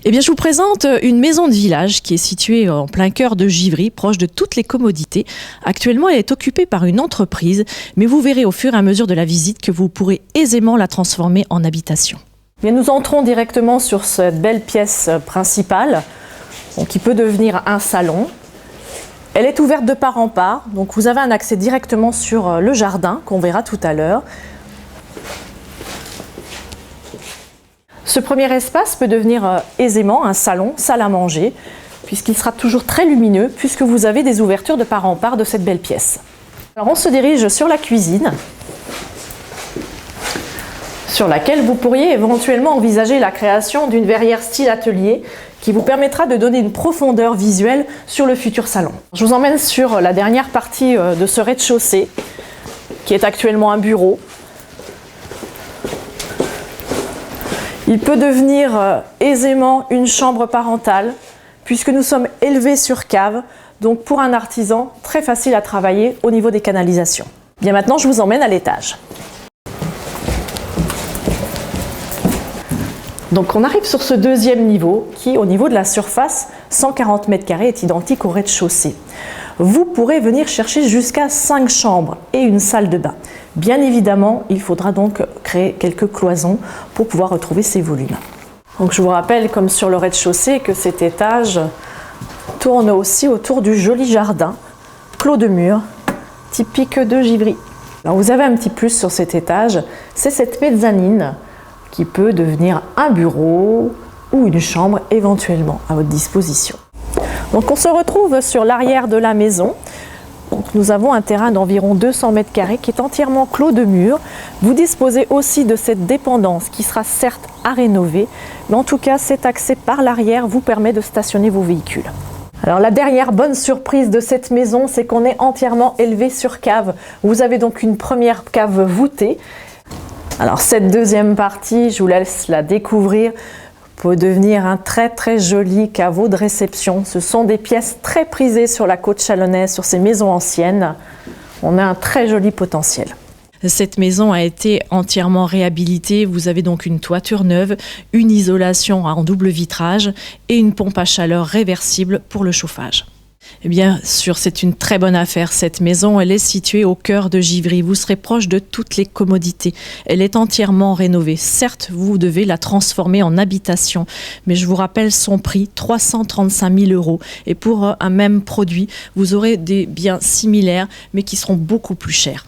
Eh bien, je vous présente une maison de village qui est située en plein cœur de Givry, proche de toutes les commodités. Actuellement, elle est occupée par une entreprise, mais vous verrez au fur et à mesure de la visite que vous pourrez aisément la transformer en habitation. Bien, nous entrons directement sur cette belle pièce principale, qui peut devenir un salon. Elle est ouverte de part en part, donc vous avez un accès directement sur le jardin qu'on verra tout à l'heure. Ce premier espace peut devenir aisément un salon, salle à manger, puisqu'il sera toujours très lumineux, puisque vous avez des ouvertures de part en part de cette belle pièce. Alors on se dirige sur la cuisine, sur laquelle vous pourriez éventuellement envisager la création d'une verrière style atelier, qui vous permettra de donner une profondeur visuelle sur le futur salon. Je vous emmène sur la dernière partie de ce rez-de-chaussée, qui est actuellement un bureau. Il peut devenir aisément une chambre parentale, puisque nous sommes élevés sur cave, donc pour un artisan, très facile à travailler au niveau des canalisations. Bien maintenant, je vous emmène à l'étage. Donc on arrive sur ce deuxième niveau, qui au niveau de la surface, 140 m², est identique au rez-de-chaussée. Vous pourrez venir chercher jusqu'à 5 chambres et une salle de bain. Bien évidemment, il faudra donc créer quelques cloisons pour pouvoir retrouver ces volumes. Donc je vous rappelle, comme sur le rez-de-chaussée, que cet étage tourne aussi autour du joli jardin, clos de mur, typique de Givry. Alors vous avez un petit plus sur cet étage, c'est cette mezzanine qui peut devenir un bureau ou une chambre éventuellement à votre disposition. Donc on se retrouve sur l'arrière de la maison. Donc nous avons un terrain d'environ 200 m² qui est entièrement clos de murs. Vous disposez aussi de cette dépendance qui sera certes à rénover, mais en tout cas cet accès par l'arrière vous permet de stationner vos véhicules. Alors la dernière bonne surprise de cette maison, c'est qu'on est entièrement élevé sur cave. Vous avez donc une première cave voûtée. Alors cette deuxième partie, je vous laisse la découvrir, peut devenir un très joli caveau de réception. Ce sont des pièces très prisées sur la côte chalonnaise, sur ces maisons anciennes. On a un très joli potentiel. Cette maison a été entièrement réhabilitée. Vous avez donc une toiture neuve, une isolation en double vitrage et une pompe à chaleur réversible pour le chauffage. Eh bien sûr, c'est une très bonne affaire. Cette maison, elle est située au cœur de Givry. Vous serez proche de toutes les commodités. Elle est entièrement rénovée. Certes, vous devez la transformer en habitation, mais je vous rappelle son prix, 335 000 €. Et pour un même produit, vous aurez des biens similaires, mais qui seront beaucoup plus chers.